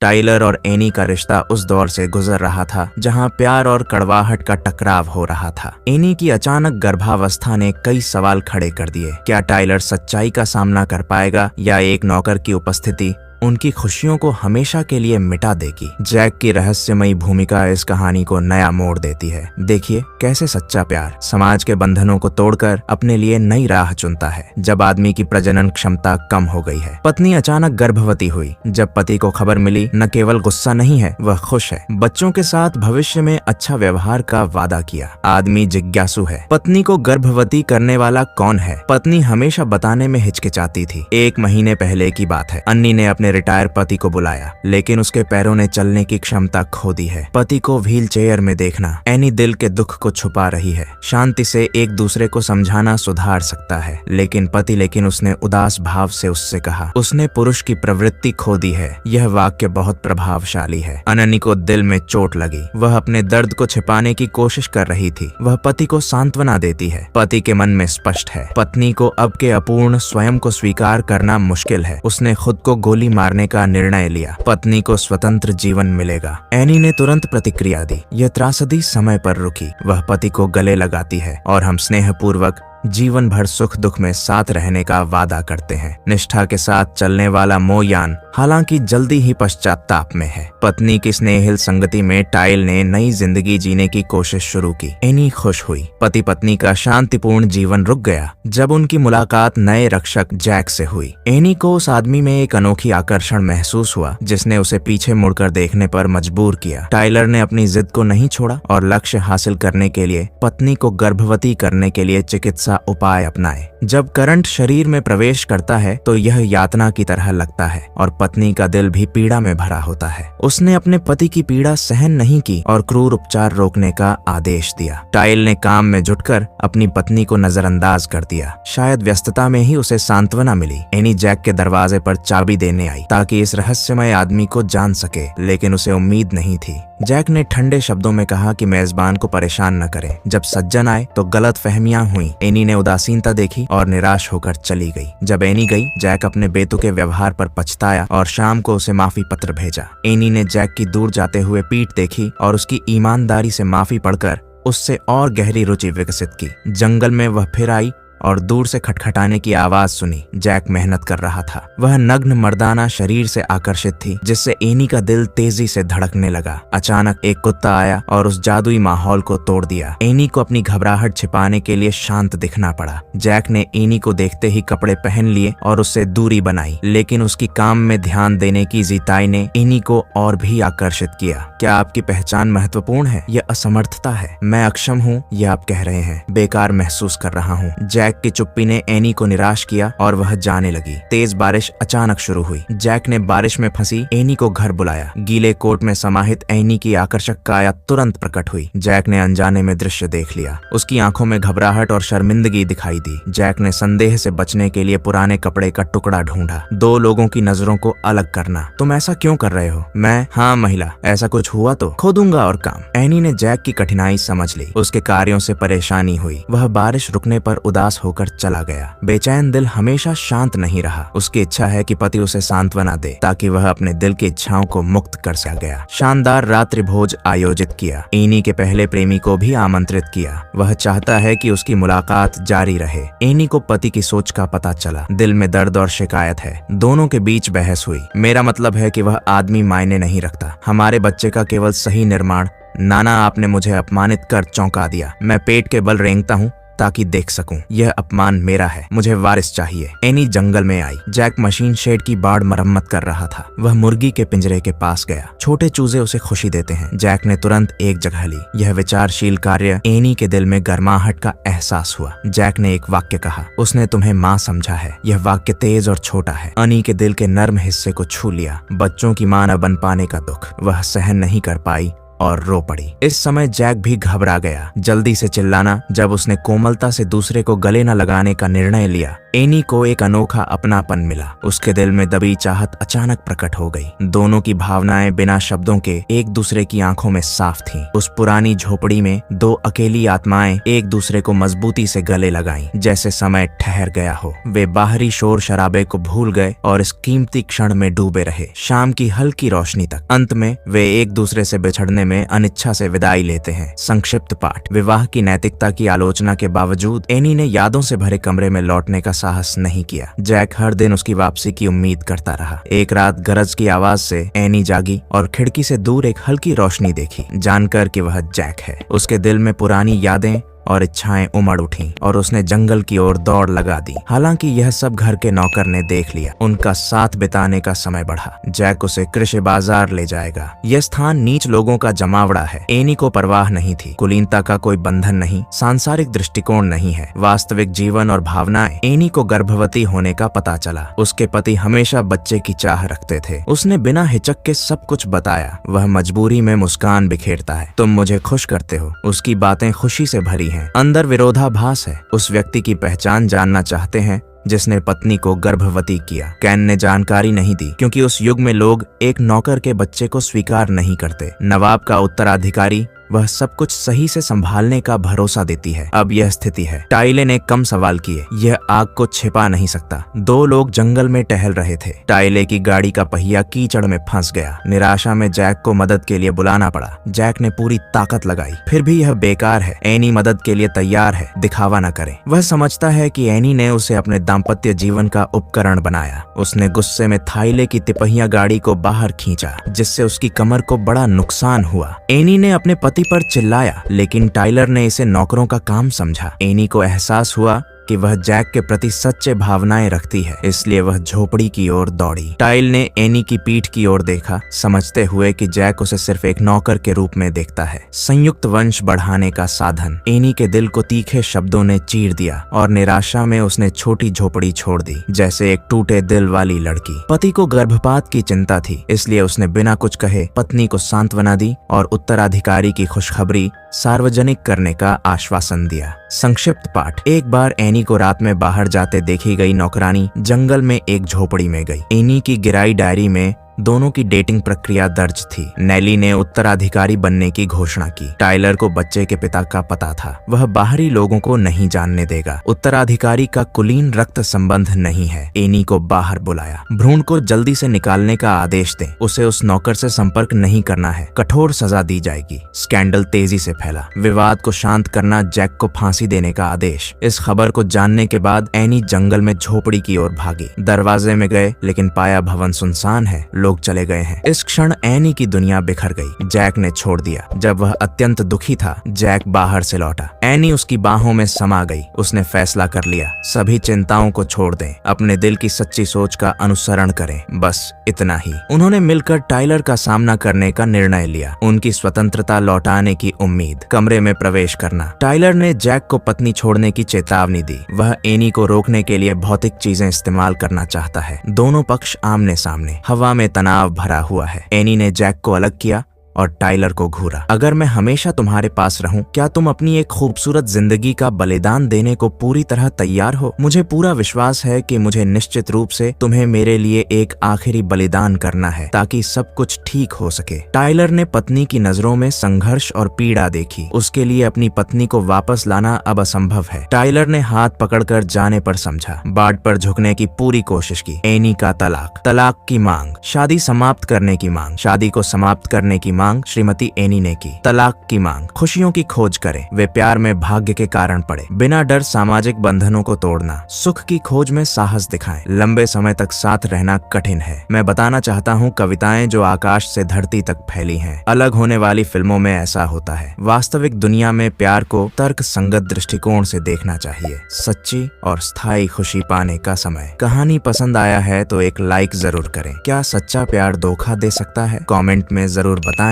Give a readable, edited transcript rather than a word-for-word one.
Tyler और any का रिश्ता उस दौर से गुजर रहा था जहां प्यार और कड़वाहट का टकराव हो रहा था। एनी की अचानक गर्भावस्था ने कई सवाल खड़े कर दिए। क्या टाइलर सच्चाई का सामना कर पाएगा या एक नौकर की उपस्थिति उनकी खुशियों को हमेशा के लिए मिटा देगी? जैक की रहस्यमयी भूमिका इस कहानी को नया मोड़ देती है। देखिए कैसे सच्चा प्यार समाज के बंधनों को तोड़कर अपने लिए नई राह चुनता है। जब आदमी की प्रजनन क्षमता कम हो गई है, पत्नी अचानक गर्भवती हुई। जब पति को खबर मिली, न केवल गुस्सा नहीं है, वह खुश है। बच्चों के साथ भविष्य में अच्छा व्यवहार का वादा किया। आदमी जिज्ञासु है, पत्नी को गर्भवती करने वाला कौन है? पत्नी हमेशा बताने में हिचकिचाती थी। 1 महीने पहले की बात है। अन्नी ने अपने रिटायर पति को बुलाया, लेकिन उसके पैरों ने चलने की क्षमता खो दी है। पति को व्हील चेयर में देखना, एनी दिल के दुख को छुपा रही है। शांति से एक दूसरे को समझाना सुधार सकता है, लेकिन उसने उदास भाव से उससे कहा, उसने पुरुष की प्रवृत्ति खो दी है। यह वाक्य बहुत प्रभावशाली है। अनन्नी को दिल में चोट लगी। वह अपने दर्द को छिपाने की कोशिश कर रही थी। वह पति को सांत्वना देती है। पति के मन में स्पष्ट है, पत्नी को अब के अपूर्ण स्वयं को स्वीकार करना मुश्किल है। उसने खुद को गोली मारने का निर्णय लिया। पत्नी को स्वतंत्र जीवन मिलेगा। एनी ने तुरंत प्रतिक्रिया दी। यह त्रासदी समय पर रुकी। वह पति को गले लगाती है और हम स्नेहपूर्वक जीवन भर सुख दुख में साथ रहने का वादा करते हैं। निष्ठा के साथ चलने वाला मोहयान हालांकि जल्दी ही पश्चाताप में है। पत्नी की स्नेहिल संगति में टाइल ने नई जिंदगी जीने की कोशिश शुरू की। एनी खुश हुई। पति पत्नी का शांतिपूर्ण जीवन रुक गया जब उनकी मुलाकात नए रक्षक जैक से हुई। एनी को उस आदमी में एक अनोखी आकर्षण महसूस हुआ जिसने उसे पीछे मुड़कर देखने पर मजबूर किया। टाइलर ने अपनी जिद को नहीं छोड़ा और लक्ष्य हासिल करने के लिए पत्नी को गर्भवती करने के लिए चिकित्सा उपाय अपनाए। जब करंट शरीर में प्रवेश करता है तो यह यातना की तरह लगता है और पत्नी का दिल भी पीड़ा में भरा होता है। उसने अपने पति की पीड़ा सहन नहीं की और क्रूर उपचार रोकने का आदेश दिया। टाइल ने काम में जुटकर अपनी पत्नी को नजरअंदाज कर दिया। शायद व्यस्तता में ही उसे सांत्वना मिली। एनी जैक के दरवाजे पर चाबी देने आई ताकि इस रहस्यमय आदमी को जान सके, लेकिन उसे उम्मीद नहीं थी। जैक ने ठंडे शब्दों में कहा कि मेजबान को परेशान न करे। जब सज्जन आए तो गलत फहमियां हुई। एनी ने उदासीनता देखी और निराश होकर चली गई। जब एनी गई, जैक अपने बेतुके व्यवहार पर पछताया और शाम को उसे माफी पत्र भेजा। एनी ने जैक की दूर जाते हुए पीठ देखी और उसकी ईमानदारी से माफी पढ़कर उससे और गहरी रुचि विकसित की। जंगल में वह फिर आई और दूर से खटखटाने की आवाज सुनी। जैक मेहनत कर रहा था। वह नग्न मर्दाना शरीर से आकर्षित थी जिससे एनी का दिल तेजी से धड़कने लगा। अचानक एक कुत्ता आया और उस जादुई माहौल को तोड़ दिया। एनी को अपनी घबराहट छिपाने के लिए शांत दिखना पड़ा। जैक ने एनी को देखते ही कपड़े पहन लिए और उससे दूरी बनाई, लेकिन उसकी काम में ध्यान देने की जीताई ने एनी को और भी आकर्षित किया। क्या आपकी पहचान महत्वपूर्ण है या असमर्थता है? मैं अक्षम हूँ यह आप कह रहे हैं। बेकार महसूस कर रहा हूँ। जैक की चुप्पी ने एनी को निराश किया और वह जाने लगी। तेज बारिश अचानक शुरू हुई। जैक ने बारिश में फंसी एनी को घर बुलाया। गीले कोट में समाहित एनी की आकर्षक काया तुरंत प्रकट हुई। जैक ने अनजाने में दृश्य देख लिया। उसकी आंखों में घबराहट और शर्मिंदगी दिखाई दी। जैक ने संदेह से बचने के लिए पुराने कपड़े का टुकड़ा ढूंढा। 2 लोगों की नजरों को अलग करना। तुम ऐसा क्यों कर रहे हो? मैं? हाँ महिला, ऐसा कुछ हुआ तो खो दूंगा और काम। एनी ने जैक की कठिनाई समझ ली। उसके कार्यों से परेशानी हुई। वह बारिश रुकने पर उदास होकर चला गया। बेचैन दिल हमेशा शांत नहीं रहा। उसकी इच्छा है कि पति उसे सांत्वना दे ताकि वह अपने दिल की इच्छाओं को मुक्त कर सके। शानदार रात्रि भोज आयोजित किया। एनी के पहले प्रेमी को भी आमंत्रित किया। वह चाहता है कि उसकी मुलाकात जारी रहे। एनी को पति की सोच का पता चला। दिल में दर्द और शिकायत है। दोनों के बीच बहस हुई। मेरा मतलब है कि वह आदमी मायने नहीं रखता। हमारे बच्चे का केवल सही निर्माण। नाना, आपने मुझे अपमानित कर चौंका दिया। मैं पेट के बल रेंगता हूँ ताकि देख सकूं। यह अपमान मेरा है। मुझे वारिस चाहिए। एनी जंगल में आई। जैक मशीन शेड की बाड़ मरम्मत कर रहा था। वह मुर्गी के पिंजरे के पास गया। छोटे चूजे उसे खुशी देते हैं। जैक ने तुरंत एक जगह ली। यह विचारशील कार्य एनी के दिल में गर्माहट का एहसास हुआ। जैक ने एक वाक्य कहा, उसने तुम्हें माँ समझा है। यह वाक्य तेज और छोटा है। एनी के दिल के नर्म हिस्से को छू लिया। बच्चों की मां न बन पाने का दुख वह सहन नहीं कर पाई और रो पड़ी। इस समय जैक भी घबरा गया। जल्दी से चिल्लाना जब उसने कोमलता से दूसरे को गले न लगाने का निर्णय लिया, एनी को एक अनोखा अपनापन मिला। उसके दिल में दबी चाहत अचानक प्रकट हो गई। दोनों की भावनाएं बिना शब्दों के एक दूसरे की आंखों में साफ थीं। उस पुरानी झोपड़ी में दो अकेली आत्माएं एक दूसरे को मजबूती से गले लगाईं, जैसे समय ठहर गया हो। वे बाहरी शोर शराबे को भूल गए और इस कीमती क्षण में डूबे रहे, शाम की हल्की रोशनी तक। अंत में वे एक दूसरे से बिछड़ने में अनिच्छा से विदाई लेते हैं। संक्षिप्त पाठ। विवाह की नैतिकता की आलोचना के बावजूद एनी ने यादों से भरे कमरे में लौटने का साहस नहीं किया। जैक हर दिन उसकी वापसी की उम्मीद करता रहा। एक रात गरज की आवाज से एनी जागी और खिड़की से दूर एक हल्की रोशनी देखी, जानकर कि वह जैक है। उसके दिल में पुरानी यादें और इच्छाएं उमड़ उठीं और उसने जंगल की ओर दौड़ लगा दी। हालांकि यह सब घर के नौकर ने देख लिया। उनका साथ बिताने का समय बढ़ा। जैक उसे कृषि बाजार ले जाएगा। यह स्थान नीच लोगों का जमावड़ा है। एनी को परवाह नहीं थी। कुलीनता का कोई बंधन नहीं, सांसारिक दृष्टिकोण नहीं है, वास्तविक जीवन और भावनाएं। एनी को गर्भवती होने का पता चला। उसके पति हमेशा बच्चे की चाह रखते थे। उसने बिना हिचक के सब कुछ बताया। वह मजबूरी में मुस्कान बिखेरता है। तुम मुझे खुश करते हो। उसकी बातें खुशी से भरी हैं। अंदर विरोधाभास है। उस व्यक्ति की पहचान जानना चाहते हैं जिसने पत्नी को गर्भवती किया। कैन ने जानकारी नहीं दी क्योंकि उस युग में लोग एक नौकर के बच्चे को स्वीकार नहीं करते। नवाब का उत्तराधिकारी वह सब कुछ सही से संभालने का भरोसा देती है। अब यह स्थिति है। टाइले ने कम सवाल किए। यह आग को छिपा नहीं सकता। दो लोग जंगल में टहल रहे थे। टाइले की गाड़ी का पहिया कीचड़ में फंस गया। निराशा में जैक को मदद के लिए बुलाना पड़ा। जैक ने पूरी ताकत लगाई, फिर भी यह बेकार है। एनी मदद के लिए तैयार है, दिखावा न करे। वह समझता है कि एनी ने उसे अपने दाम्पत्य जीवन का उपकरण बनाया। उसने गुस्से में थाईले की तिपहिया गाड़ी को बाहर खींचा, जिससे उसकी कमर को बड़ा नुकसान हुआ। एनी ने अपने पति पर चिल्लाया, लेकिन टाइलर ने इसे नौकरों का काम समझा। एनी को एहसास हुआ कि वह जैक के प्रति सच्चे भावनाएं रखती है, इसलिए वह झोपड़ी की ओर दौड़ी। टाइल ने एनी की पीठ की ओर देखा, समझते हुए कि जैक उसे सिर्फ एक नौकर के रूप में देखता है, संयुक्त वंश बढ़ाने का साधन। एनी के दिल को तीखे शब्दों ने चीर दिया और निराशा में उसने छोटी झोपड़ी छोड़ दी, जैसे एक टूटे दिल वाली लड़की। पति को गर्भपात की चिंता थी, इसलिए उसने बिना कुछ कहे पत्नी को सांत्वना दी और उत्तराधिकारी की खुशखबरी सार्वजनिक करने का आश्वासन दिया। संक्षिप्त पाठ। एक बार एनी को रात में बाहर जाते देखी गई नौकरानी जंगल में एक झोपड़ी में गई। एनी की गिराई डायरी में दोनों की डेटिंग प्रक्रिया दर्ज थी। नेली ने उत्तराधिकारी बनने की घोषणा की। टाइलर को बच्चे के पिता का पता था। वह बाहरी लोगों को नहीं जानने देगा। उत्तराधिकारी का कुलीन रक्त संबंध नहीं है। एनी को बाहर बुलाया। भ्रूण को जल्दी से निकालने का आदेश दें। उसे उस नौकर से संपर्क नहीं करना है। कठोर सजा दी जाएगी। स्कैंडल तेजी से फैला। विवाद को शांत करना, जैक को फांसी देने का आदेश। इस खबर को जानने के बाद एनी जंगल में झोपड़ी की ओर भागी। दरवाजे में गए, लेकिन पाया भवन सुनसान है। लोग चले गए हैं। इस क्षण एनी की दुनिया बिखर गई। जैक ने छोड़ दिया। जब वह अत्यंत दुखी था, जैक बाहर से लौटा। एनी उसकी बाहों में समा गई। उसने फैसला कर लिया, सभी चिंताओं को छोड़ दें, अपने दिल की सच्ची सोच का अनुसरण करें, बस इतना ही। उन्होंने मिलकर टाइलर का सामना करने का निर्णय लिया। उनकी स्वतंत्रता लौटाने की उम्मीद। कमरे में प्रवेश करना। टाइलर ने जैक को पत्नी छोड़ने की चेतावनी दी। वह एनी को रोकने के लिए भौतिक चीजें इस्तेमाल करना चाहता है। दोनों पक्ष आमने सामने। हवा में तनाव भरा हुआ है। एनी ने जैक को अलग किया और टाइलर को घूरा। अगर मैं हमेशा तुम्हारे पास रहूं, क्या तुम अपनी एक खूबसूरत जिंदगी का बलिदान देने को पूरी तरह तैयार हो? मुझे पूरा विश्वास है कि मुझे निश्चित रूप से तुम्हें मेरे लिए एक आखिरी बलिदान करना है, ताकि सब कुछ ठीक हो सके। टाइलर ने पत्नी की नजरों में संघर्ष और पीड़ा देखी। उसके लिए अपनी पत्नी को वापस लाना अब असंभव है। टाइलर ने हाथ पकड़कर जाने पर समझा, बाट पर झुकने की पूरी कोशिश की। एनी का तलाक, तलाक की मांग, शादी समाप्त करने की मांग, शादी को समाप्त करने की मांग श्रीमती एनी ने की। तलाक की मांग, खुशियों की खोज करें। वे प्यार में भाग्य के कारण पड़े। बिना डर सामाजिक बंधनों को तोड़ना। सुख की खोज में साहस दिखाएं। लंबे समय तक साथ रहना कठिन है। मैं बताना चाहता हूँ, कविताएं जो आकाश से धरती तक फैली हैं। अलग होने वाली फिल्मों में ऐसा होता है। वास्तविक दुनिया में प्यार को तर्क संगत दृष्टिकोण से देखना चाहिए। सच्ची और स्थायी खुशी पाने का समय। कहानी पसंद आया है तो एक लाइक जरूर करें। क्या सच्चा प्यार धोखा दे सकता है? कमेंट में जरूर बताएं।